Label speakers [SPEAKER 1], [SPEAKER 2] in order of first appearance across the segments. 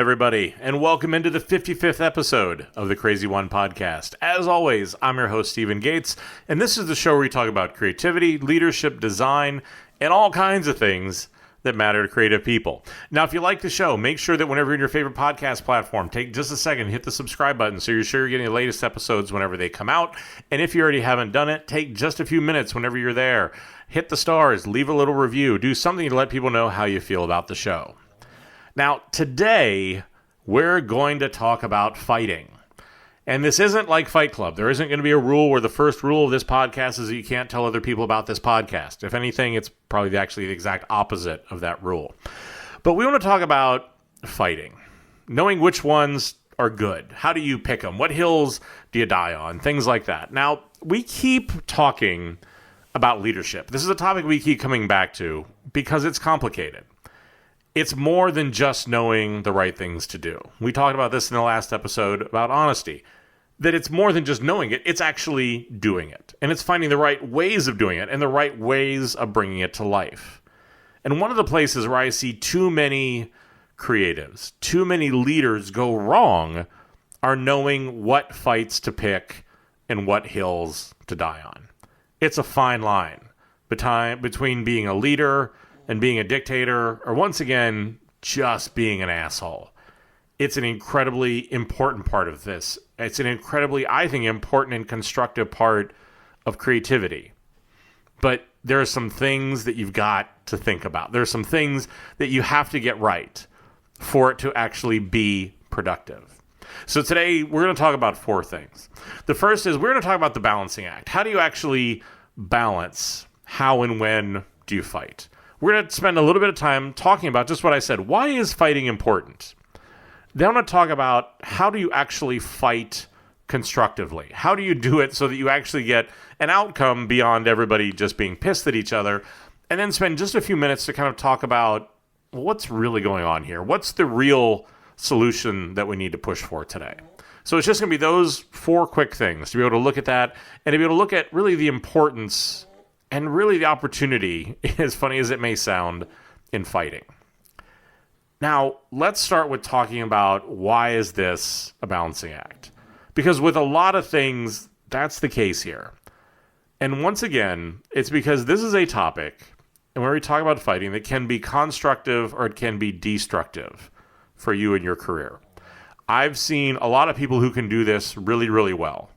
[SPEAKER 1] everybody, and welcome into the 55th episode of the Crazy One podcast. As always, I'm your host, Stephen Gates, and this is the show where we talk about creativity, leadership, design, and all kinds of things that matter to creative people. Now, if you like the show, make sure that whenever you're in your favorite podcast platform, take just a second, hit the subscribe button so you're sure you're getting the latest episodes whenever they come out. And if you already haven't done it, take just a few minutes whenever you're there. Hit the stars, leave a little review, do something to let people know how you feel about the show. Now, today, we're going to talk about fighting. And this isn't like Fight Club. There isn't going to be a rule where the first rule of this podcast is that you can't tell other people about this podcast. If anything, it's probably actually the exact opposite of that rule. But we want to talk about fighting, knowing which ones are good. How do you pick them? What hills do you die on? Things like that. Now, we keep talking about leadership. This is a topic we keep coming back to because it's complicated. It's more than just knowing the right things to do. We talked about this in the last episode about honesty, that it's more than just knowing it, it's actually doing it. And it's finding the right ways of doing it and the right ways of bringing it to life. And one of the places where I see too many creatives, too many leaders go wrong are knowing what fights to pick and what hills to die on. It's a fine line between being a leader and being a dictator, or once again, just being an asshole. It's an incredibly important part of this. It's an incredibly, I think, important and constructive part of creativity. But there are some things that you've got to think about. There are some things that you have to get right for it to actually be productive. So today, we're going to talk about four things. The first is we're going to talk about the balancing act. How do you actually balance how and when do you fight? We're going to spend a little bit of time talking about just what I said. Why is fighting important? Then I'm going to talk about how do you actually fight constructively? How do you do it so that you actually get an outcome beyond everybody just being pissed at each other? And then spend just a few minutes to kind of talk about what's really going on here. What's the real solution that we need to push for today? So it's just going to be those four quick things to be able to look at that and to be able to look at really the importance and really the opportunity, as funny as it may sound, in fighting. Now, let's start with talking about why is this a balancing act? Because with a lot of things, that's the case here. And once again, it's because this is a topic, and when we talk about fighting, that can be constructive or it can be destructive for you in your career. I've seen a lot of people who can do this really, really well,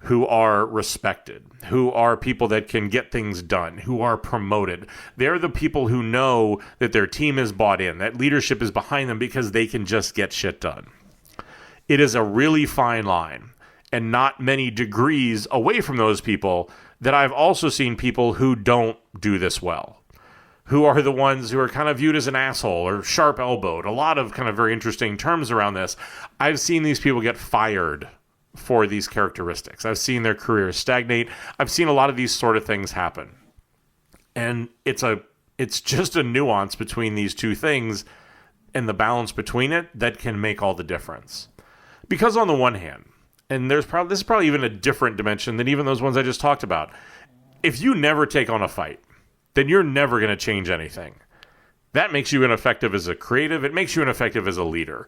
[SPEAKER 1] who are respected, who are people that can get things done, who are promoted. They're the people who know that their team is bought in, that leadership is behind them because they can just get shit done. It is a really fine line, and not many degrees away from those people that I've also seen people who don't do this well, who are the ones who are kind of viewed as an asshole or sharp-elbowed. A lot of kind of very interesting terms around this. I've seen these people get fired for these characteristics. I've seen their careers stagnate. I've seen a lot of these sort of things happen. And it's just a nuance between these two things and the balance between it that can make all the difference. Because on the one hand, and this is probably even a different dimension than even those ones I just talked about. If you never take on a fight, then you're never going to change anything. That makes you ineffective as a creative. It makes you ineffective as a leader.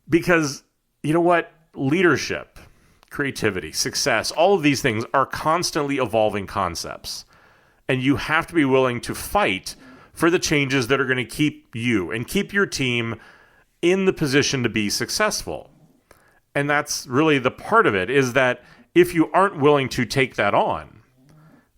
[SPEAKER 1] Because, you know what? Leadership, creativity, success, all of these things are constantly evolving concepts. And you have to be willing to fight for the changes that are going to keep you and keep your team in the position to be successful. And that's really the part of it, is that if you aren't willing to take that on,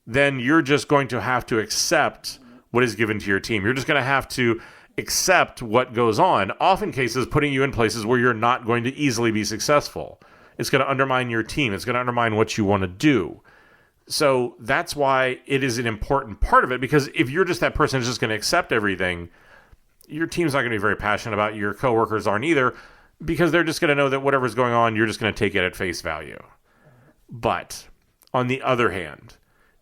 [SPEAKER 1] then you're just going to have to accept what is given to your team. You're just going to have to accept what goes on, often cases putting you in places where you're not going to easily be successful. It's going to undermine your team. It's going to undermine what you want to do. So that's why it is an important part of it, because if you're just that person who's just going to accept everything, your team's not going to be very passionate about it. Your coworkers aren't either, because they're just going to know that whatever's going on, you're just going to take it at face value. But on the other hand,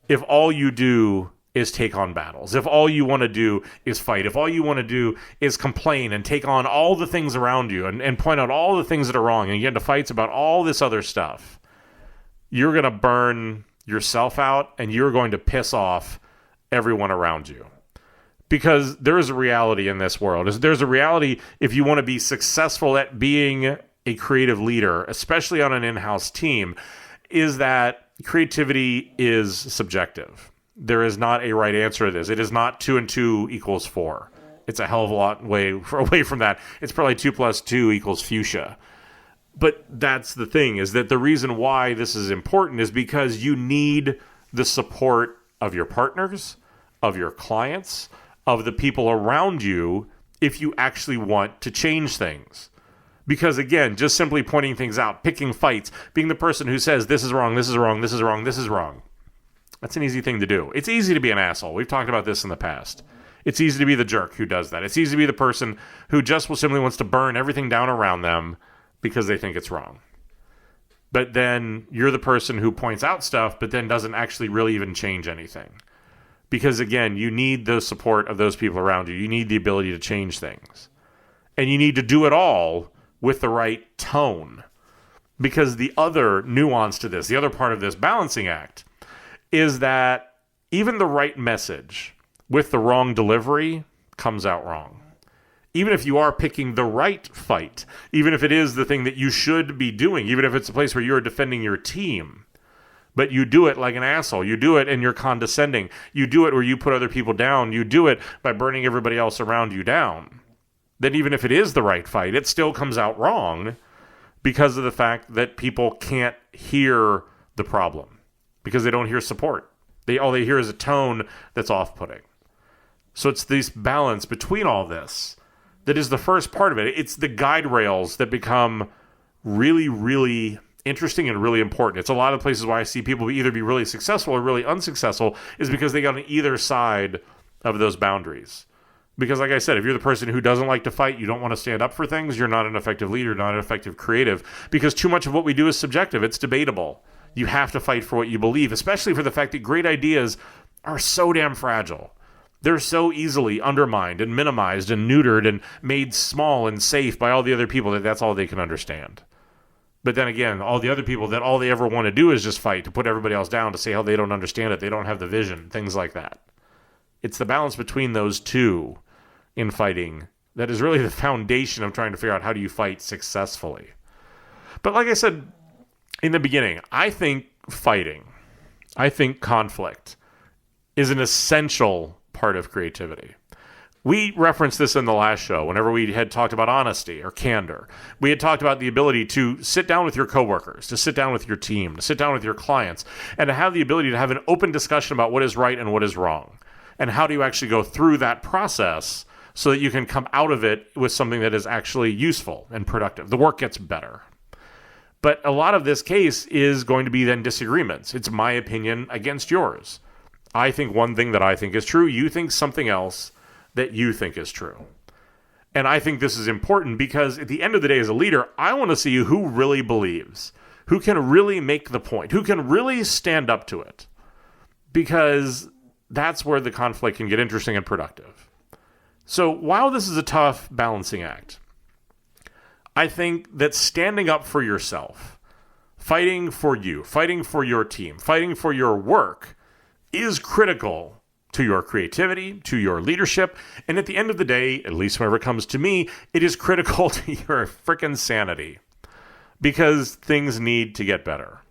[SPEAKER 1] if all you do is take on battles, if all you want to do is fight, if all you want to do is complain and take on all the things around you and point out all the things that are wrong and get into fights about all this other stuff, you're going to burn yourself out and you're going to piss off everyone around you. Because there is a reality in this world. There's a reality if you want to be successful at being a creative leader, especially on an in-house team, is that creativity is subjective. There is not a right answer to this. It is not 2 and 2 equals 4. It's a hell of a lot away from that. It's probably 2 plus 2 equals fuchsia. But that's the thing, is that the reason why this is important is because you need the support of your partners, of your clients, of the people around you if you actually want to change things. Because again, just simply pointing things out, picking fights, being the person who says this is wrong, this is wrong, this is wrong, this is wrong. That's an easy thing to do. It's easy to be an asshole. We've talked about this in the past. It's easy to be the jerk who does that. It's easy to be the person who just simply wants to burn everything down around them because they think it's wrong. But then you're the person who points out stuff, but then doesn't actually really even change anything. Because again, you need the support of those people around you. You need the ability to change things. And you need to do it all with the right tone. Because the other nuance to this, the other part of this balancing act, is that even the right message with the wrong delivery comes out wrong. Even if you are picking the right fight, even if it is the thing that you should be doing, even if it's a place where you're defending your team, but you do it like an asshole. You do it and you're condescending. You do it where you put other people down. You do it by burning everybody else around you down. Then even if it is the right fight, it still comes out wrong because of the fact that people can't hear the problem, because they don't hear support. All they hear is a tone that's off-putting. So it's this balance between all this that is the first part of it. It's the guide rails that become really, really interesting and really important. It's a lot of places why I see people either be really successful or really unsuccessful is because they got on either side of those boundaries. Because like I said, if you're the person who doesn't like to fight, you don't want to stand up for things, you're not an effective leader, not an effective creative, because too much of what we do is subjective. It's debatable. You have to fight for what you believe, especially for the fact that great ideas are so damn fragile. They're so easily undermined and minimized and neutered and made small and safe by all the other people that that's all they can understand. But then again, all the other people that all they ever want to do is just fight, to put everybody else down, to say how they don't understand it, they don't have the vision, things like that. It's the balance between those two in fighting that is really the foundation of trying to figure out how do you fight successfully. But like I said in the beginning, I think conflict is an essential part of creativity. We referenced this in the last show whenever we had talked about honesty or candor. We had talked about the ability to sit down with your coworkers, to sit down with your team, to sit down with your clients, and to have the ability to have an open discussion about what is right and what is wrong. And how do you actually go through that process so that you can come out of it with something that is actually useful and productive. The work gets better. But a lot of this case is going to be then disagreements. It's my opinion against yours. I think one thing that I think is true, you think something else that you think is true. And I think this is important because at the end of the day, as a leader, I want to see who really believes, who can really make the point, who can really stand up to it. Because that's where the conflict can get interesting and productive. So while this is a tough balancing act, I think that standing up for yourself, fighting for you, fighting for your team, fighting for your work is critical to your creativity, to your leadership, and at the end of the day, at least whenever it comes to me, it is critical to your frickin' sanity because things need to get better.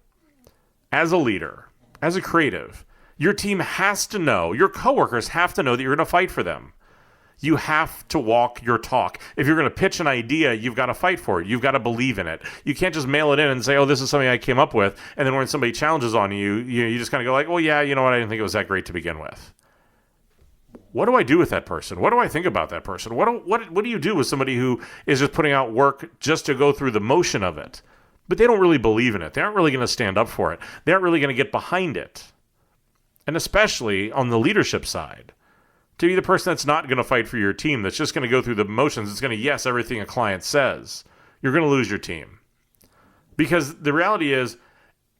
[SPEAKER 1] As a leader, as a creative, your team has to know, your coworkers have to know that you're going to fight for them. You have to walk your talk. If you're going to pitch an idea, you've got to fight for it. You've got to believe in it. You can't just mail it in and say, oh, this is something I came up with. And then when somebody challenges on you, you just kind of go like, well, yeah, you know what? I didn't think it was that great to begin with. What do I do with that person? What do I think about that person? What do you do with somebody who is just putting out work just to go through the motion of it? But they don't really believe in it. They aren't really going to stand up for it. They aren't really going to get behind it. And especially on the leadership side. To be the person that's not going to fight for your team, that's just going to go through the motions, it's going to yes everything a client says, you're going to lose your team. Because the reality is,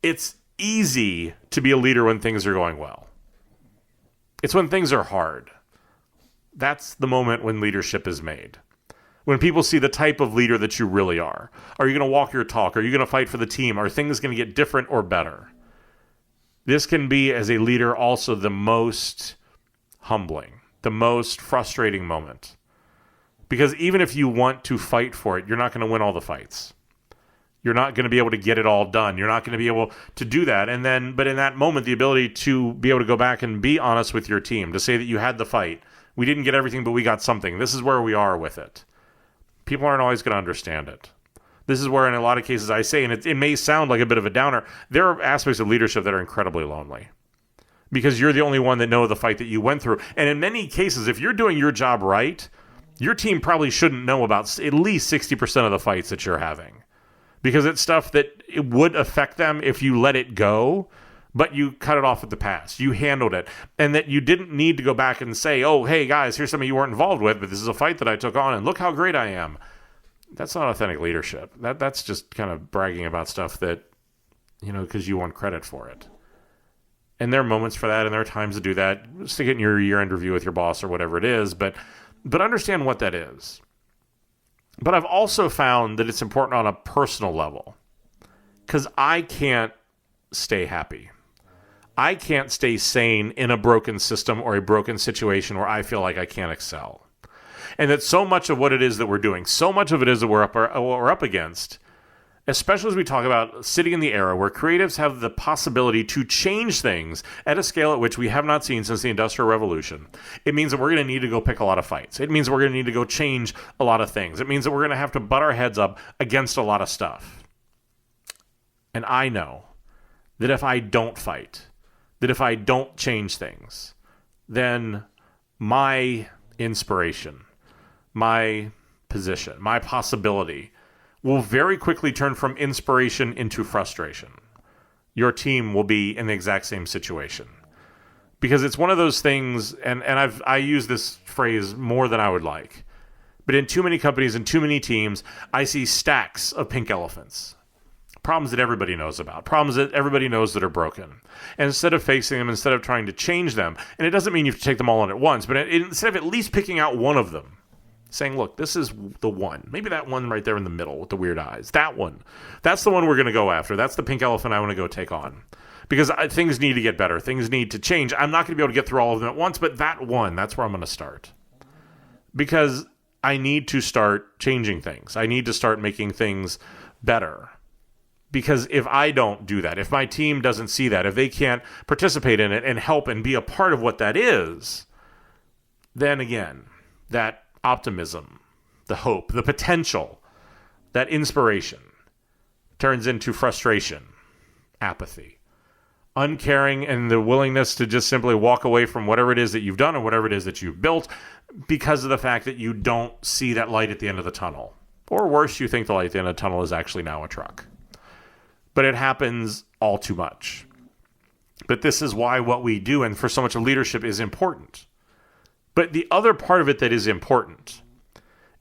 [SPEAKER 1] it's easy to be a leader when things are going well. It's when things are hard. That's the moment when leadership is made. When people see the type of leader that you really are. Are you going to walk your talk? Are you going to fight for the team? Are things going to get different or better? This can be, as a leader, also the most humbling. the most frustrating moment. Because even if you want to fight for it, you're not going to win all the fights. You're not going to be able to get it all done. You're not going to be able to do that. But in that moment, the ability to be able to go back and be honest with your team, to say that you had the fight. We didn't get everything, but we got something. This is where we are with it. People aren't always going to understand it. This is where, in a lot of cases, I say, and it may sound like a bit of a downer, there are aspects of leadership that are incredibly lonely because you're the only one that know the fight that you went through. And in many cases, if you're doing your job right, your team probably shouldn't know about at least 60% of the fights that you're having because it's stuff that it would affect them if you let it go, but you cut it off at the pass. You handled it. And that you didn't need to go back and say, oh, hey, guys, here's something you weren't involved with, but this is a fight that I took on, and look how great I am. That's not authentic leadership. That's just kind of bragging about stuff that, because you want credit for it. And there are moments for that, and there are times to do that. Stick it in your year-end review with your boss or whatever it is, but understand what that is. But I've also found that it's important on a personal level because I can't stay happy. I can't stay sane in a broken system or a broken situation where I feel like I can't excel. And that so much of what it is that we're doing, so much of it is that what we're up against, especially as we talk about sitting in the era where creatives have the possibility to change things at a scale at which we have not seen since the Industrial Revolution. It means that we're going to need to go pick a lot of fights. It means we're going to need to go change a lot of things. It means that we're going to have to butt our heads up against a lot of stuff. And I know that if I don't fight, that if I don't change things, then my inspiration, my position, my possibility will very quickly turn from inspiration into frustration. Your team will be in the exact same situation. Because it's one of those things, and I use this phrase more than I would like, but in too many companies and too many teams, I see stacks of pink elephants. Problems that everybody knows about, problems that everybody knows that are broken. And instead of facing them, instead of trying to change them, and it doesn't mean you have to take them all on at once, but instead of at least picking out one of them, saying, look, this is the one. Maybe that one right there in the middle with the weird eyes. That one. That's the one we're going to go after. That's the pink elephant I want to go take on. Because things need to get better. Things need to change. I'm not going to be able to get through all of them at once, but that one, that's where I'm going to start. Because I need to start changing things. I need to start making things better. Because if I don't do that, if my team doesn't see that, if they can't participate in it and help and be a part of what that is, then again, that optimism, the hope, the potential, that inspiration turns into frustration, apathy, uncaring, and the willingness to just simply walk away from whatever it is that you've done or whatever it is that you've built because of the fact that you don't see that light at the end of the tunnel. Or worse, you think the light at the end of the tunnel is actually now a truck. But it happens all too much. But this is why what we do and for so much of leadership is important. But the other part of it that is important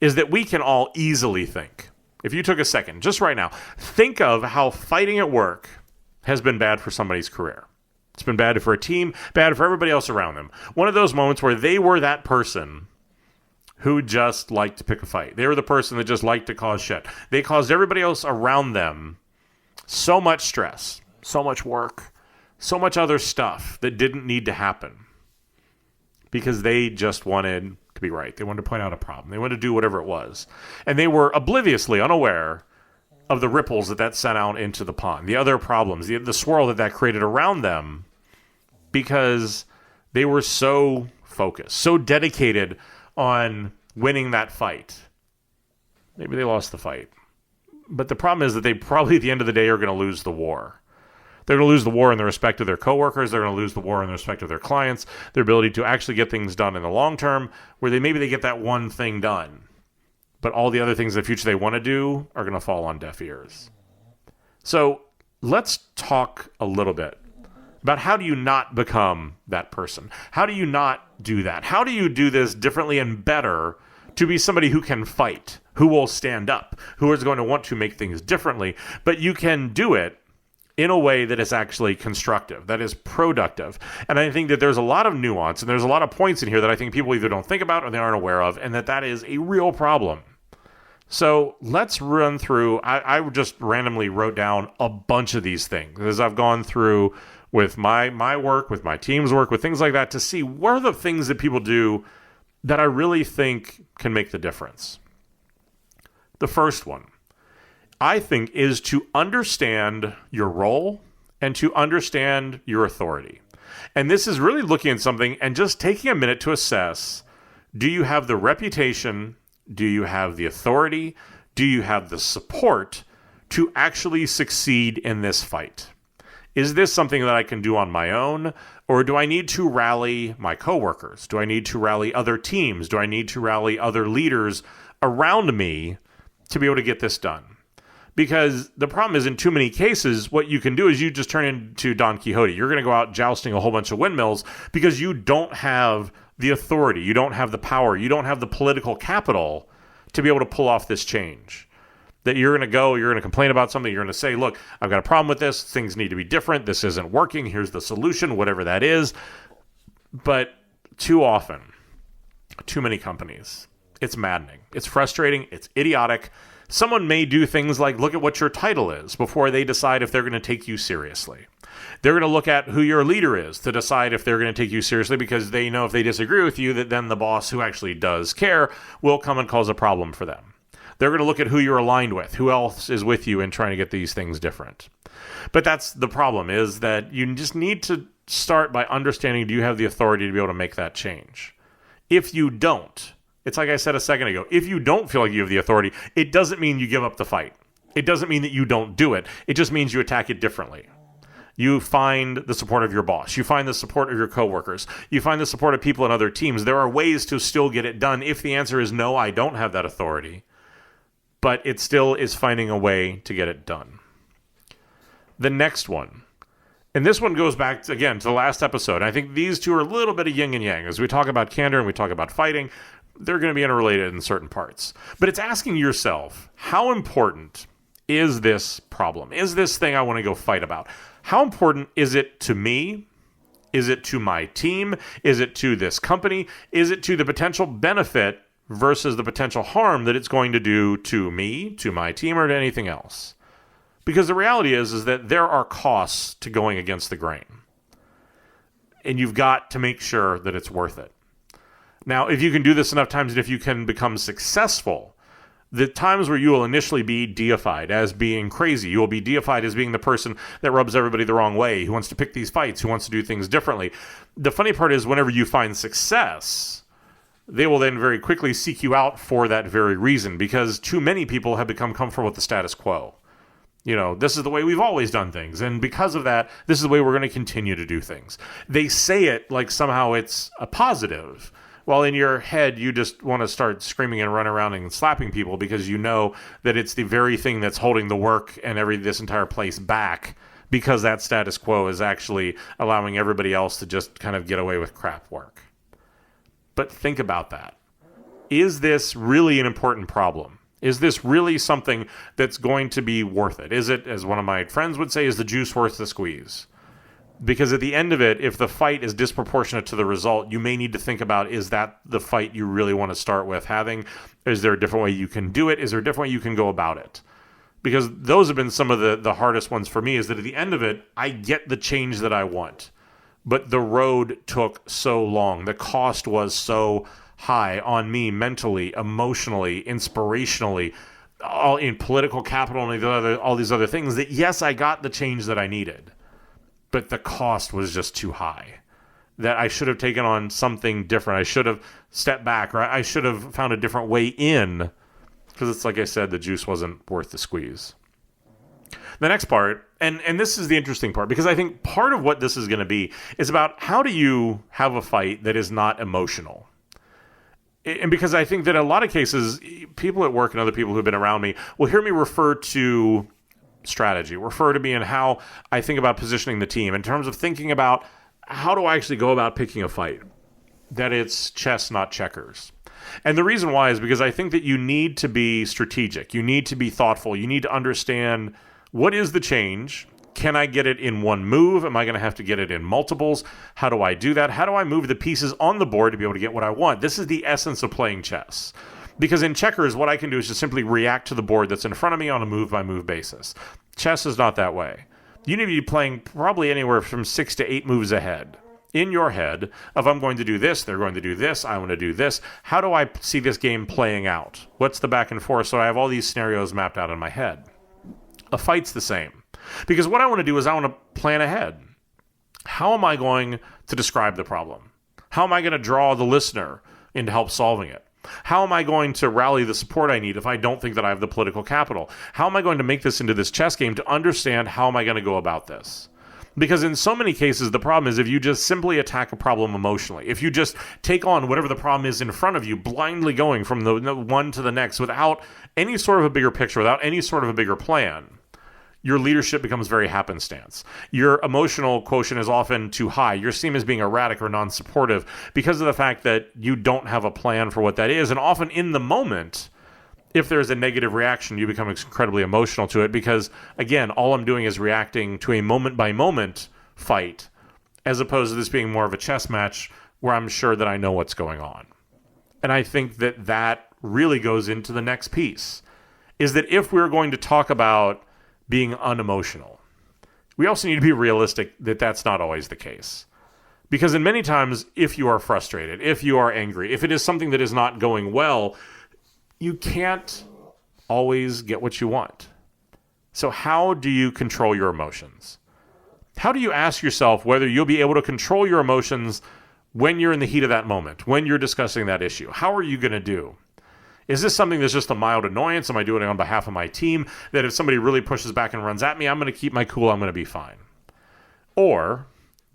[SPEAKER 1] is that we can all easily think. If you took a second, just right now, think of how fighting at work has been bad for somebody's career. It's been bad for a team, bad for everybody else around them. One of those moments where they were that person who just liked to pick a fight. They were the person that just liked to cause shit. They caused everybody else around them so much stress, so much work, so much other stuff that didn't need to happen. Because they just wanted to be right. They wanted to point out a problem. They wanted to do whatever it was. And they were obliviously unaware of the ripples that sent out into the pond, the other problems, the swirl that created around them, because they were so focused, so dedicated on winning that fight. Maybe they lost the fight. But the problem is that they probably at the end of the day are going to lose the war. They're going to lose the war in the respect of their coworkers. They're going to lose the war in the respect of their clients, their ability to actually get things done in the long term, where maybe they get that one thing done. But all the other things in the future they want to do are going to fall on deaf ears. So let's talk a little bit about how do you not become that person? How do you not do that? How do you do this differently and better to be somebody who can fight, who will stand up, who is going to want to make things differently, but you can do it in a way that is actually constructive, that is productive. And I think that there's a lot of nuance and there's a lot of points in here that I think people either don't think about or they aren't aware of, and that is a real problem. So let's run through, I just randomly wrote down a bunch of these things as I've gone through with my work, with my team's work, with things like that, to see what are the things that people do that I really think can make the difference. The first one, I think, is to understand your role and to understand your authority. And this is really looking at something and just taking a minute to assess, do you have the reputation, do you have the authority, do you have the support to actually succeed in this fight? Is this something that I can do on my own, or do I need to rally my coworkers? Do I need to rally other teams? Do I need to rally other leaders around me to be able to get this done? Because the problem is, in too many cases, what you can do is you just turn into Don Quixote. You're going to go out jousting a whole bunch of windmills because you don't have the authority, you don't have the power, you don't have the political capital to be able to pull off this change. That you're going to complain about something, you're going to say, look, I've got a problem with this, things need to be different, this isn't working, here's the solution, whatever that is. But too often, too many companies, it's maddening, it's frustrating, it's idiotic. Someone may do things like look at what your title is before they decide if they're going to take you seriously. They're going to look at who your leader is to decide if they're going to take you seriously, because they know if they disagree with you, that then the boss, who actually does care, will come and cause a problem for them. They're going to look at who you're aligned with, who else is with you in trying to get these things different. But that's the problem, is that you just need to start by understanding, do you have the authority to be able to make that change? If you don't, it's like I said a second ago, if you don't feel like you have the authority, it doesn't mean you give up the fight. It doesn't mean that you don't do it. It just means you attack it differently. You find the support of your boss. You find the support of your coworkers. You find the support of people in other teams. There are ways to still get it done if the answer is no, I don't have that authority. But it still is finding a way to get it done. The next one, and this one goes back, again, to the last episode. I think these two are a little bit of yin and yang. As we talk about candor and we talk about fighting, they're going to be interrelated in certain parts. But it's asking yourself, how important is this problem? Is this thing I want to go fight about? How important is it to me? Is it to my team? Is it to this company? Is it to the potential benefit versus the potential harm that it's going to do to me, to my team, or to anything else? Because the reality is that there are costs to going against the grain. And you've got to make sure that it's worth it. Now, if you can do this enough times, and if you can become successful, the times where you will initially be deified as being crazy, you will be deified as being the person that rubs everybody the wrong way, who wants to pick these fights, who wants to do things differently. The funny part is, whenever you find success, they will then very quickly seek you out for that very reason, because too many people have become comfortable with the status quo. You know, this is the way we've always done things, and because of that, this is the way we're going to continue to do things. They say it like somehow it's a positive, while in your head you just want to start screaming and run around and slapping people, because you know that it's the very thing that's holding the work and this entire place back, because that status quo is actually allowing everybody else to just kind of get away with crap work. But think about that. Is this really an important problem? Is this really something that's going to be worth it? Is it, as one of my friends would say, is the juice worth the squeeze? Because at the end of it, if the fight is disproportionate to the result, you may need to think about, is that the fight you really want to start with having? Is there a different way you can do it? Is there a different way you can go about it? Because those have been some of the hardest ones for me, is that at the end of it, I get the change that I want. But the road took so long. The cost was so high on me mentally, emotionally, inspirationally, all in political capital and all these other things, that yes, I got the change that I needed, but the cost was just too high. That I should have taken on something different. I should have stepped back, or I should have found a different way in, because it's like I said, the juice wasn't worth the squeeze. The next part, and this is the interesting part, because I think part of what this is going to be is about how do you have a fight that is not emotional. And because I think that in a lot of cases, people at work and other people who've been around me will hear me refer to strategy, refer to me in how I think about positioning the team, in terms of thinking about how do I actually go about picking a fight, that it's chess, not checkers. And the reason why is because I think that you need to be strategic. You need to be thoughtful. You need to understand, what is the change? Can I get it in one move? Am I going to have to get it in multiples? How do I do that? How do I move the pieces on the board to be able to get what I want? This is the essence of playing chess. Because in checkers, what I can do is just simply react to the board that's in front of me on a move-by-move basis. Chess is not that way. You need to be playing probably anywhere from 6 to 8 moves ahead in your head of I'm going to do this, they're going to do this, I want to do this. How do I see this game playing out? What's the back and forth? So I have all these scenarios mapped out in my head. A fight's the same. Because what I want to do is I want to plan ahead. How am I going to describe the problem? How am I going to draw the listener into help solving it? How am I going to rally the support I need if I don't think that I have the political capital? How am I going to make this into this chess game to understand how am I going to go about this? Because in so many cases, the problem is if you just simply attack a problem emotionally, if you just take on whatever the problem is in front of you, blindly going from the one to the next without any sort of a bigger picture, without any sort of a bigger plan, your leadership becomes very happenstance. Your emotional quotient is often too high. You're seen as being erratic or non-supportive because of the fact that you don't have a plan for what that is. And often in the moment, if there's a negative reaction, you become incredibly emotional to it because, again, all I'm doing is reacting to a moment-by-moment fight as opposed to this being more of a chess match where I'm sure that I know what's going on. And I think that that really goes into the next piece, is that if we're going to talk about being unemotional, we also need to be realistic that that's not always the case. Because in many times, if you are frustrated, if you are angry, if it is something that is not going well, you can't always get what you want. So how do you control your emotions? How do you ask yourself whether you'll be able to control your emotions when you're in the heat of that moment, when you're discussing that issue? How are you going to do? Is this something that's just a mild annoyance? Am I doing it on behalf of my team? That if somebody really pushes back and runs at me, I'm going to keep my cool, I'm going to be fine. Or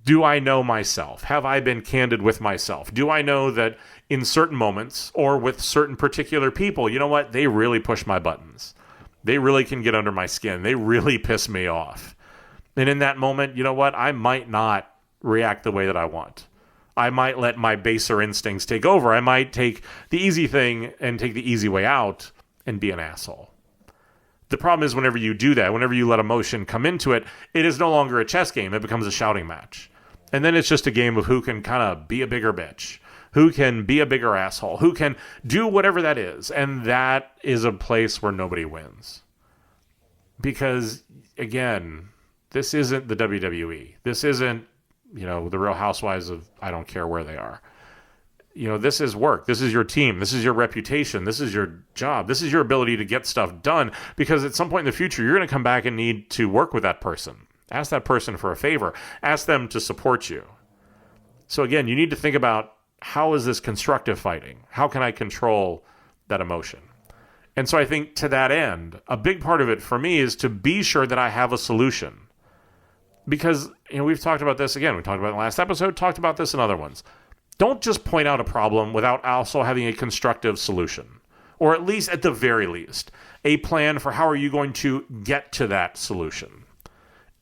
[SPEAKER 1] do I know myself? Have I been candid with myself? Do I know that in certain moments or with certain particular people, you know what? They really push my buttons. They really can get under my skin. They really piss me off. And in that moment, you know what? I might not react the way that I want. I might let my baser instincts take over. I might take the easy thing and take the easy way out and be an asshole. The problem is whenever you do that, whenever you let emotion come into it, it is no longer a chess game. It becomes a shouting match. And then it's just a game of who can kind of be a bigger bitch, who can be a bigger asshole, who can do whatever that is. And that is a place where nobody wins. Because, again, this isn't the WWE. This isn't, the Real Housewives of I don't care where they are. This is work. This is your team. This is your reputation. This is your job. This is your ability to get stuff done. Because at some point in the future, you're going to come back and need to work with that person. Ask that person for a favor. Ask them to support you. So again, you need to think about, how is this constructive fighting? How can I control that emotion? And so I think to that end, a big part of it for me is to be sure that I have a solution. Because, we've talked about this again. We talked about it in the last episode, talked about this in other ones. Don't just point out a problem without also having a constructive solution. Or at least, at the very least, a plan for how are you going to get to that solution.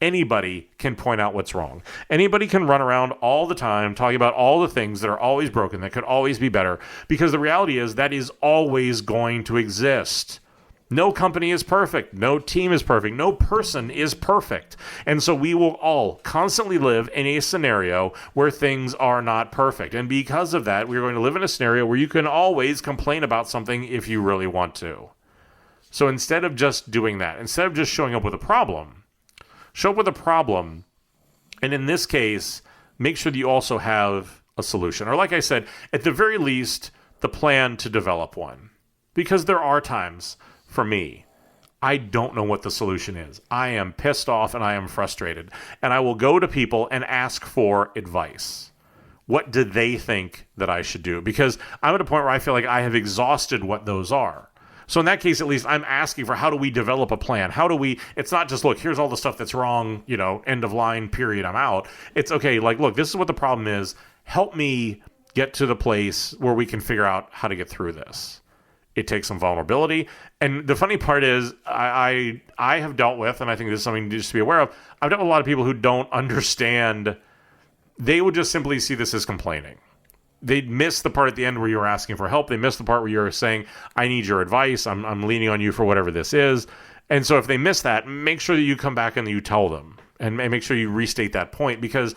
[SPEAKER 1] Anybody can point out what's wrong. Anybody can run around all the time talking about all the things that are always broken, that could always be better, because the reality is that is always going to exist. No company is perfect. No team is perfect. No person is perfect. And so we will all constantly live in a scenario where things are not perfect. And because of that, we're going to live in a scenario where you can always complain about something if you really want to. So instead of just doing that, instead of just showing up with a problem, show up with a problem, and in this case, make sure that you also have a solution. Or like I said, at the very least, the plan to develop one. Because there are times, for me, I don't know what the solution is. I am pissed off and I am frustrated. And I will go to people and ask for advice. What do they think that I should do? Because I'm at a point where I feel like I have exhausted what those are. So in that case, at least I'm asking for, how do we develop a plan? It's not just, look, here's all the stuff that's wrong, end of line, period, I'm out. It's okay, look, this is what the problem is. Help me get to the place where we can figure out how to get through this. It takes some vulnerability. And the funny part is I have dealt with, and I think this is something just to be aware of, I've dealt with a lot of people who don't understand. They would just simply see this as complaining. They'd miss the part at the end where you were asking for help. They missed the part where you were saying, I need your advice. I'm leaning on you for whatever this is. And so if they miss that, make sure that you come back and you tell them. And make sure you restate that point, because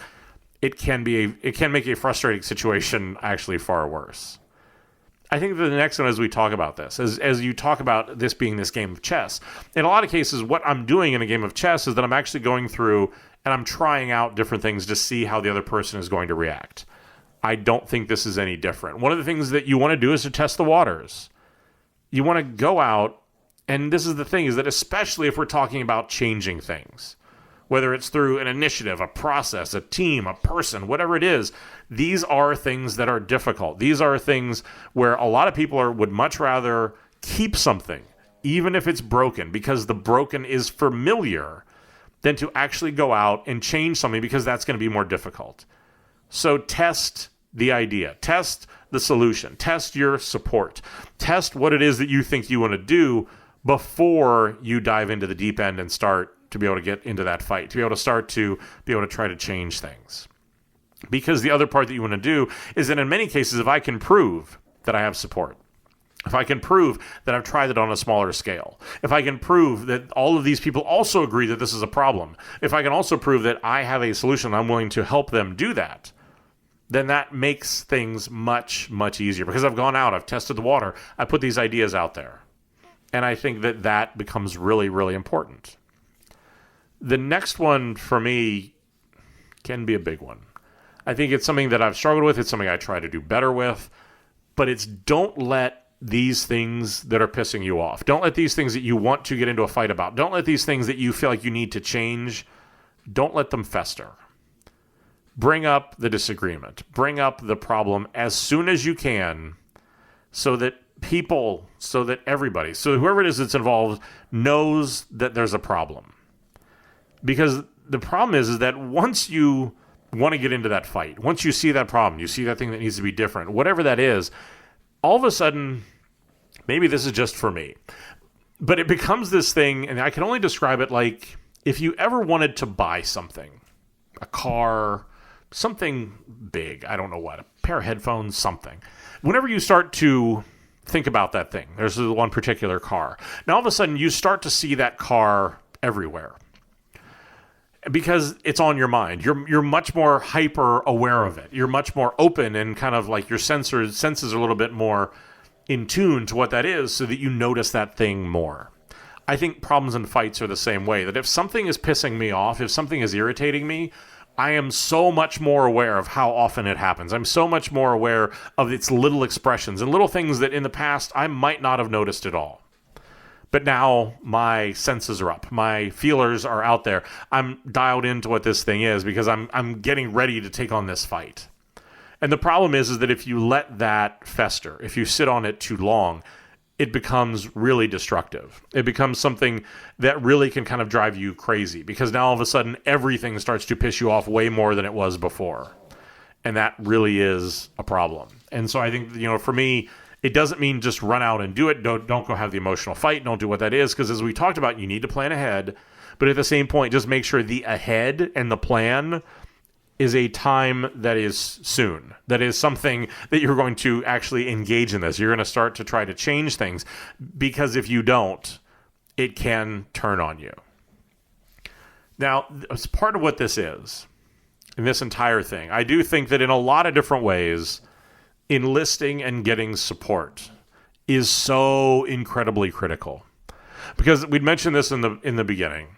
[SPEAKER 1] it can make a frustrating situation actually far worse. I think that the next one, as we talk about this, as you talk about this being this game of chess, in a lot of cases, what I'm doing in a game of chess is that I'm actually going through and I'm trying out different things to see how the other person is going to react. I don't think this is any different. One of the things that you want to do is to test the waters. You want to go out, and this is the thing, is that especially if we're talking about changing things, whether it's through an initiative, a process, a team, a person, whatever it is, these are things that are difficult. These are things where a lot of people would much rather keep something, even if it's broken, because the broken is familiar, than to actually go out and change something, because that's going to be more difficult. So test the idea, test the solution, test your support, test what it is that you think you want to do before you dive into the deep end and start to be able to get into that fight, to be able to start to be able to try to change things. Because the other part that you want to do is that in many cases, if I can prove that I have support, if I can prove that I've tried it on a smaller scale, if I can prove that all of these people also agree that this is a problem, if I can also prove that I have a solution, I'm willing to help them do that, then that makes things much, much easier. Because I've gone out, I've tested the water, I put these ideas out there. And I think that that becomes really, really important. The next one for me can be a big one. I think it's something that I've struggled with. It's something I try to do better with. But it's don't let these things that are pissing you off, don't let these things that you want to get into a fight about, don't let these things that you feel like you need to change, don't let them fester. Bring up the disagreement. Bring up the problem as soon as you can so that people, so that everybody, so whoever it is that's involved knows that there's a problem. Because the problem is that once you want to get into that fight, once you see that problem, you see that thing that needs to be different, whatever that is, all of a sudden, maybe this is just for me, but it becomes this thing, and I can only describe it like if you ever wanted to buy something, a car, something big, I don't know what, a pair of headphones, something. Whenever you start to think about that thing, there's one particular car. Now all of a sudden you start to see that car everywhere because it's on your mind. You're much more hyper aware of it. You're much more open and kind of like your senses are a little bit more in tune to what that is so that you notice that thing more. I think problems and fights are the same way, that if something is pissing me off, if something is irritating me, I am so much more aware of how often it happens. I'm so much more aware of its little expressions and little things that in the past I might not have noticed at all. But now my senses are up. My feelers are out there. I'm dialed into what this thing is because I'm getting ready to take on this fight. And the problem is that if you let that fester, if you sit on it too long, it becomes really destructive. It becomes something that really can kind of drive you crazy because now all of a sudden everything starts to piss you off way more than it was before. And that really is a problem. And so I think, for me, it doesn't mean just run out and do it. Don't go have the emotional fight. Don't do what that is. Because as we talked about, you need to plan ahead. But at the same point, just make sure the ahead and the plan is a time that is soon. That is something that you're going to actually engage in this. You're going to start to try to change things. Because if you don't, it can turn on you. Now, as part of what this is, in this entire thing, I do think that in a lot of different ways, enlisting and getting support is so incredibly critical. Because we'd mentioned this in the beginning.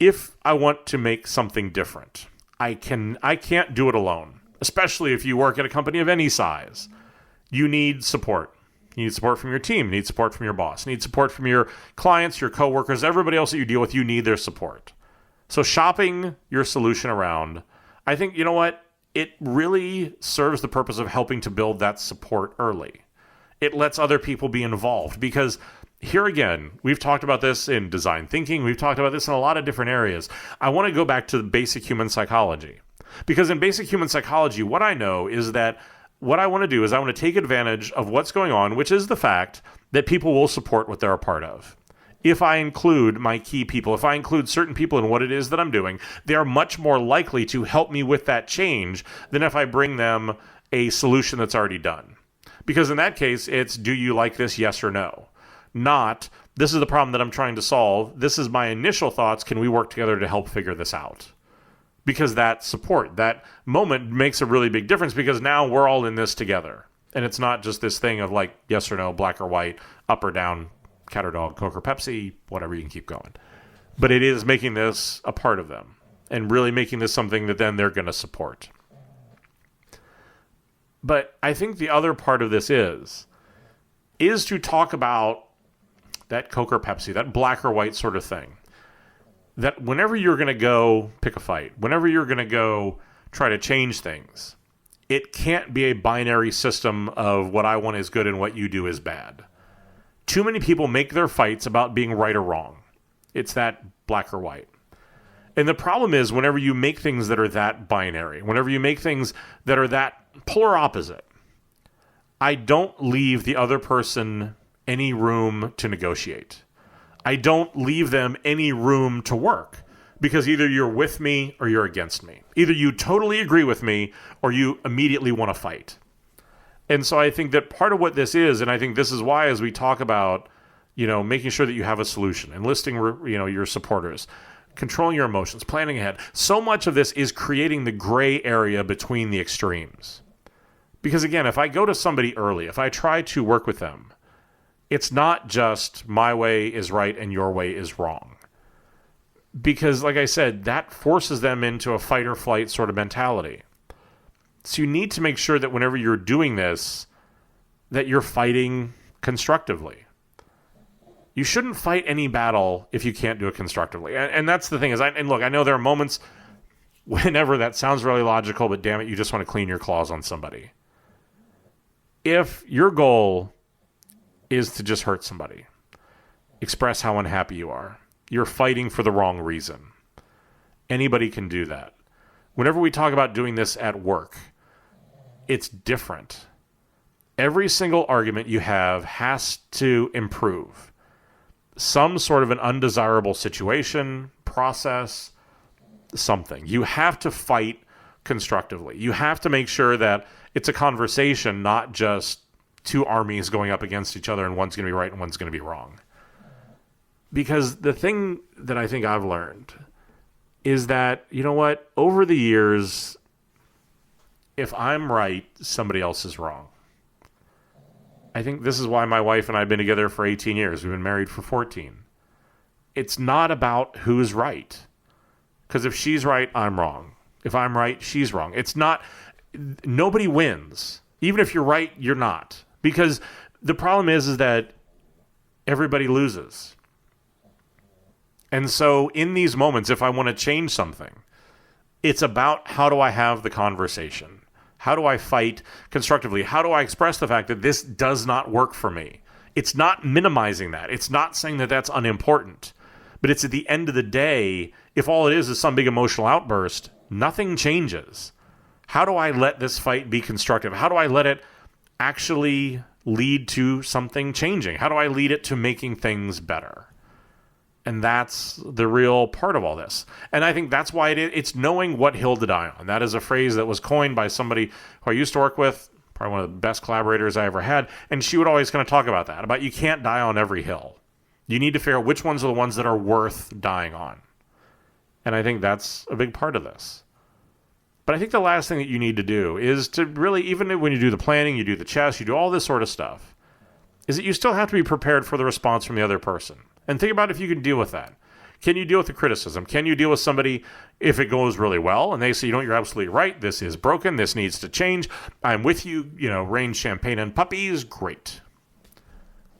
[SPEAKER 1] If I want to make something different, I can't do it alone, especially if you work at a company of any size. You need support. You need support from your team. You need support from your boss. You need support from your clients, your coworkers, everybody else that you deal with. You need their support. So shopping your solution around, I think, you know what? It really serves the purpose of helping to build that support early. It lets other people be involved because here again, we've talked about this in design thinking. We've talked about this in a lot of different areas. I want to go back to the basic human psychology because in basic human psychology, what I know is that what I want to do is I want to take advantage of what's going on, which is the fact that people will support what they're a part of. If I include my key people, if I include certain people in what it is that I'm doing, they are much more likely to help me with that change than if I bring them a solution that's already done. Because in that case, it's, do you like this, yes or no? Not, this is the problem that I'm trying to solve. This is my initial thoughts. Can we work together to help figure this out? Because that support, that moment makes a really big difference because now we're all in this together. And it's not just this thing of like yes or no, black or white, up or down, cat or dog, Coke or Pepsi, whatever, you can keep going. But it is making this a part of them and really making this something that then they're going to support. But I think the other part of this is to talk about that Coke or Pepsi, that black or white sort of thing. That whenever you're going to go pick a fight, whenever you're going to go try to change things, it can't be a binary system of what I want is good and what you do is bad. Too many people make their fights about being right or wrong. It's that black or white. And the problem is whenever you make things that are that binary, whenever you make things that are that polar opposite, I don't leave the other person any room to negotiate. I don't leave them any room to work, because either you're with me or you're against me. Either you totally agree with me or you immediately want to fight. And so I think that part of what this is, and I think this is why as we talk about, making sure that you have a solution, enlisting, your supporters, controlling your emotions, planning ahead, so much of this is creating the gray area between the extremes. Because again, if I go to somebody early, if I try to work with them, it's not just my way is right and your way is wrong. Because, like I said, that forces them into a fight or flight sort of mentality. So you need to make sure that whenever you're doing this, that you're fighting constructively. You shouldn't fight any battle if you can't do it constructively. And that's the thing is, I know there are moments whenever that sounds really logical, but damn it, you just want to clean your claws on somebody. If your goal is to just hurt somebody, express how unhappy you are, you're fighting for the wrong reason. Anybody can do that. Whenever we talk about doing this at work, it's different. Every single argument you have has to improve some sort of an undesirable situation, process, something. You have to fight constructively. You have to make sure that it's a conversation, not just two armies going up against each other and one's going to be right and one's going to be wrong. Because the thing that I think I've learned is that, over the years, if I'm right, somebody else is wrong. I think this is why my wife and I have been together for 18 years. We've been married for 14. It's not about who's right. Because if she's right, I'm wrong. If I'm right, she's wrong. It's not, nobody wins. Even if you're right, you're not. Because the problem is that everybody loses. And so in these moments, if I want to change something, it's about how do I have the conversation? How do I fight constructively? How do I express the fact that this does not work for me? It's not minimizing that. It's not saying that that's unimportant. But it's at the end of the day, if all it is some big emotional outburst, nothing changes. How do I let this fight be constructive? How do I let it actually lead to something changing? How do I lead it to making things better? And that's the real part of all this. And I think that's why it's knowing what hill to die on. That is a phrase that was coined by somebody who I used to work with, probably one of the best collaborators I ever had. And she would always kind of talk about that, about you can't die on every hill. You need to figure out which ones are the ones that are worth dying on. And I think that's a big part of this. But I think the last thing that you need to do is to really, even when you do the planning, you do the chess, you do all this sort of stuff, is that you still have to be prepared for the response from the other person. And think about if you can deal with that. Can you deal with the criticism? Can you deal with somebody if it goes really well and they say, you're absolutely right, this is broken, this needs to change, I'm with you, rain champagne and puppies, great.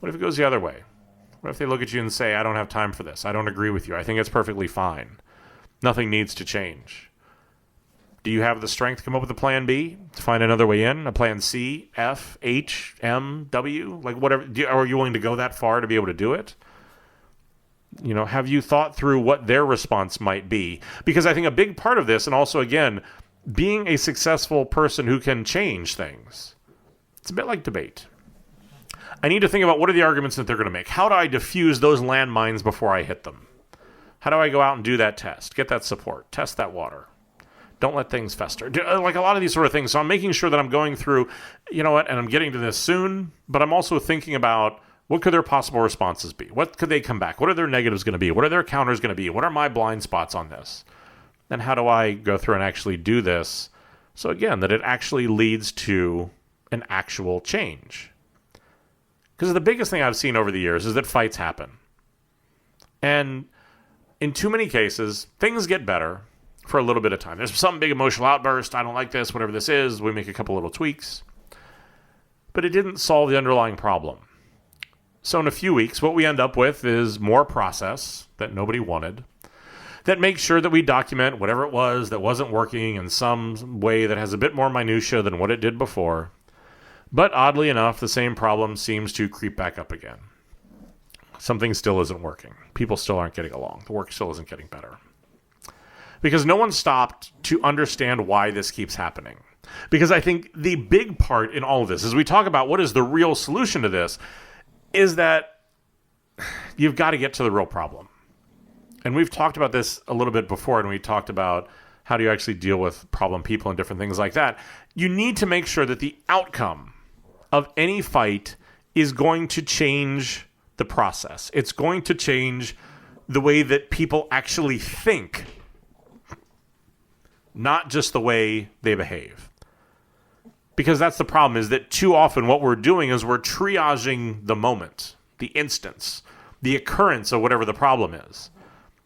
[SPEAKER 1] What if it goes the other way? What if they look at you and say, I don't have time for this, I don't agree with you, I think it's perfectly fine, nothing needs to change? Do you have the strength to come up with a plan B, to find another way in, a plan C, F, H, M, W, like whatever? Are you willing to go that far to be able to do it? Have you thought through what their response might be? Because I think a big part of this, and also, again, being a successful person who can change things, it's a bit like debate. I need to think about what are the arguments that they're going to make. How do I diffuse those landmines before I hit them? How do I go out and do that test? Get that support. Test that water. Don't let things fester. Like a lot of these sort of things. So I'm making sure that I'm going through, and I'm getting to this soon, but I'm also thinking about what could their possible responses be? What could they come back? What are their negatives going to be? What are their counters going to be? What are my blind spots on this? And how do I go through and actually do this? So again, that it actually leads to an actual change. Because the biggest thing I've seen over the years is that fights happen. And in too many cases, things get better for a little bit of time. There's some big emotional outburst. I don't like this, whatever this is. We make a couple little tweaks. But it didn't solve the underlying problem. So in a few weeks, what we end up with is more process that nobody wanted, that makes sure that we document whatever it was that wasn't working in some way that has a bit more minutia than what it did before. But oddly enough, the same problem seems to creep back up again. Something still isn't working. People still aren't getting along. The work still isn't getting better. Because no one stopped to understand why this keeps happening. Because I think the big part in all of this, as we talk about what is the real solution to this, is that you've got to get to the real problem. And we've talked about this a little bit before, and we talked about how do you actually deal with problem people and different things like that. You need to make sure that the outcome of any fight is going to change the process. It's going to change the way that people actually think, not just the way they behave. Because that's the problem, is that too often what we're doing is we're triaging the moment, the instance, the occurrence of whatever the problem is.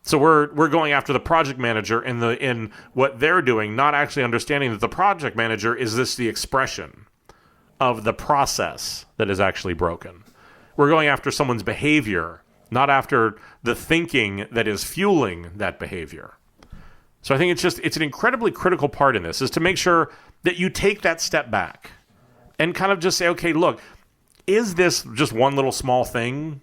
[SPEAKER 1] So we're going after the project manager in what they're doing, not actually understanding that the project manager is the expression of the process that is actually broken. We're going after someone's behavior, not after the thinking that is fueling that behavior. So I think it's an incredibly critical part in this, is to make sure that you take that step back and kind of just say, okay, look, is this just one little small thing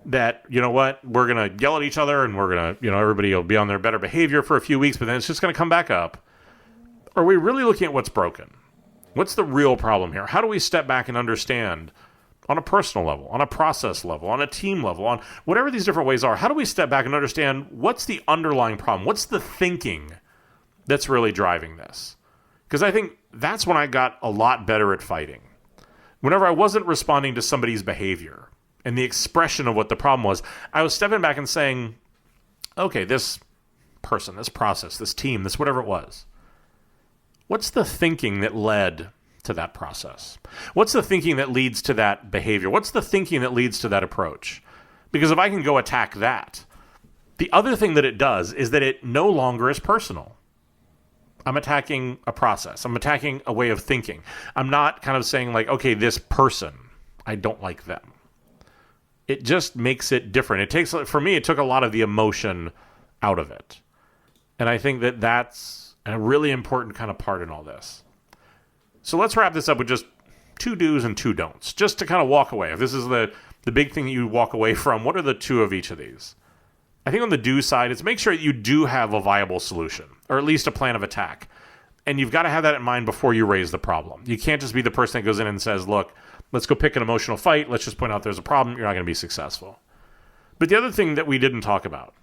[SPEAKER 1] that, you know what, we're going to yell at each other and we're going to, everybody will be on their better behavior for a few weeks, but then it's just going to come back up? Or are we really looking at what's broken? What's the real problem here? How do we step back and understand on a personal level, on a process level, on a team level, on whatever these different ways are? How do we step back and understand what's the underlying problem? What's the thinking that's really driving this? Because I think that's when I got a lot better at fighting. Whenever I wasn't responding to somebody's behavior and the expression of what the problem was, I was stepping back and saying, okay, this person, this process, this team, this whatever it was, what's the thinking that led to that process? What's the thinking that leads to that behavior? What's the thinking that leads to that approach? Because if I can go attack that, the other thing that it does is that it no longer is personal. I'm attacking a process. I'm attacking a way of thinking. I'm not kind of saying like, okay, this person, I don't like them. It just makes it different. For me, it took a lot of the emotion out of it. And I think that that's a really important kind of part in all this. So let's wrap this up with just 2 do's and 2 don'ts, just to kind of walk away. If this is the big thing that you walk away from, what are the 2 of each of these? I think on the do side, it's make sure that you do have a viable solution, or at least a plan of attack. And you've got to have that in mind before you raise the problem. You can't just be the person that goes in and says, look, let's go pick an emotional fight. Let's just point out there's a problem. You're not going to be successful. But the other thing that we didn't talk about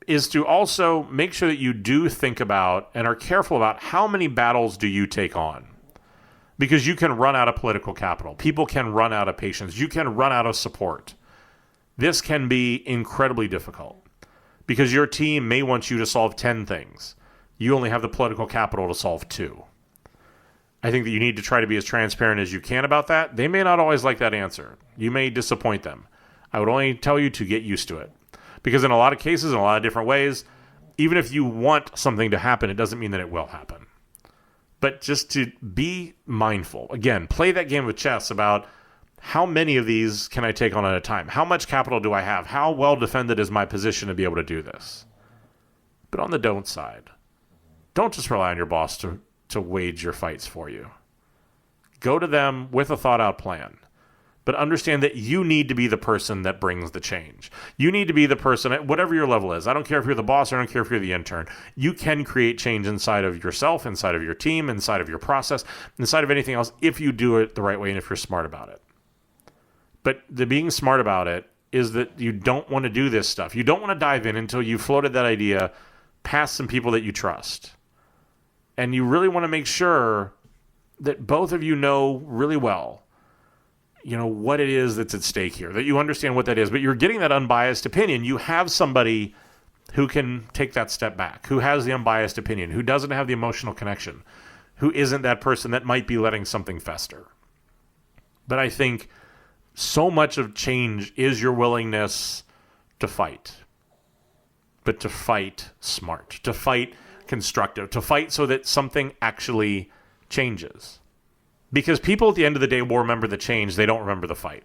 [SPEAKER 1] is to also make sure that you do think about and are careful about how many battles do you take on. Because you can run out of political capital. People can run out of patience. You can run out of support. This can be incredibly difficult because your team may want you to solve 10 things. You only have the political capital to solve 2. I think that you need to try to be as transparent as you can about that. They may not always like that answer. You may disappoint them. I would only tell you to get used to it. Because in a lot of cases, in a lot of different ways, even if you want something to happen, it doesn't mean that it will happen. But just to be mindful. Again, play that game of chess about how many of these can I take on at a time? How much capital do I have? How well defended is my position to be able to do this? But on the don't side, don't just rely on your boss to wage your fights for you. Go to them with a thought-out plan. But understand that you need to be the person that brings the change. You need to be the person, at whatever your level is. I don't care if you're the boss, I don't care if you're the intern. You can create change inside of yourself, inside of your team, inside of your process, inside of anything else if you do it the right way and if you're smart about it. But the being smart about it is that you don't want to do this stuff. You don't want to dive in until you've floated that idea past some people that you trust. And you really want to make sure that both of you know really well, what it is that's at stake here, that you understand what that is, but you're getting that unbiased opinion. You have somebody who can take that step back, who has the unbiased opinion, who doesn't have the emotional connection, who isn't that person that might be letting something fester. But I think so much of change is your willingness to fight. But to fight smart, to fight constructive, to fight so that something actually changes. Because people at the end of the day will remember the change, they don't remember the fight.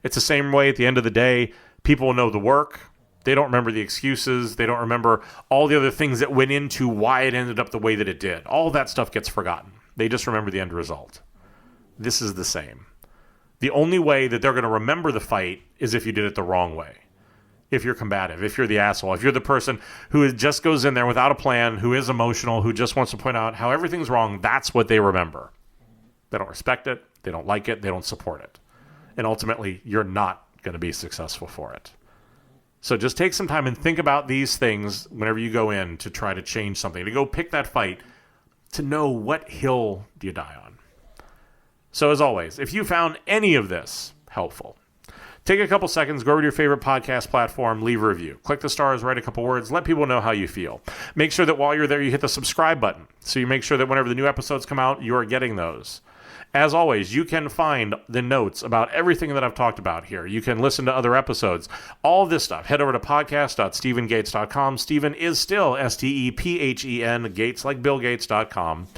[SPEAKER 1] It's the same way at the end of the day, people will know the work, they don't remember the excuses, they don't remember all the other things that went into why it ended up the way that it did. All that stuff gets forgotten. They just remember the end result. This is the same. The only way that they're going to remember the fight is if you did it the wrong way. If you're combative, if you're the asshole, if you're the person who just goes in there without a plan, who is emotional, who just wants to point out how everything's wrong, that's what they remember. They don't respect it, they don't like it, they don't support it. And ultimately, you're not going to be successful for it. So just take some time and think about these things whenever you go in to try to change something, to go pick that fight, to know what hill do you die on. So as always, if you found any of this helpful, take a couple seconds, go over to your favorite podcast platform, leave a review. Click the stars, write a couple words, let people know how you feel. Make sure that while you're there, you hit the subscribe button, so you make sure that whenever the new episodes come out, you are getting those. As always, you can find the notes about everything that I've talked about here. You can listen to other episodes. All of this stuff, head over to podcast.stephengates.com. Stephen is still Stephen, Gates like BillGates.com.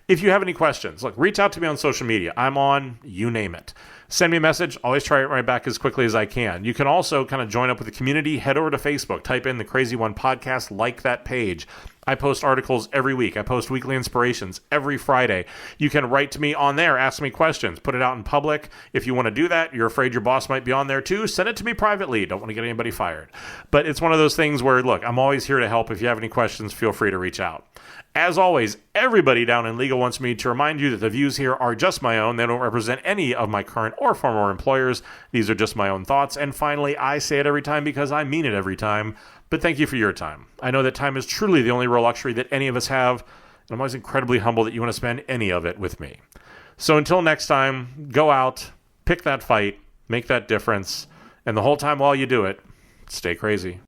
[SPEAKER 1] If you have any questions, look, reach out to me on social media. I'm on, you name it. Send me a message. Always try it right back as quickly as I can. You can also kind of join up with the community. Head over to Facebook. Type in the Crazy One Podcast. Like that page. I post articles every week. I post weekly inspirations every Friday. You can write to me on there. Ask me questions. Put it out in public. If you want to do that, you're afraid your boss might be on there too, send it to me privately. Don't want to get anybody fired. But it's one of those things where, look, I'm always here to help. If you have any questions, feel free to reach out. As always, everybody down in legal wants me to remind you that the views here are just my own. They don't represent any of my current or former employers. These are just my own thoughts. And finally, I say it every time because I mean it every time. But thank you for your time. I know that time is truly the only real luxury that any of us have. And I'm always incredibly humble that you want to spend any of it with me. So until next time, go out, pick that fight, make that difference. And the whole time while you do it, stay crazy.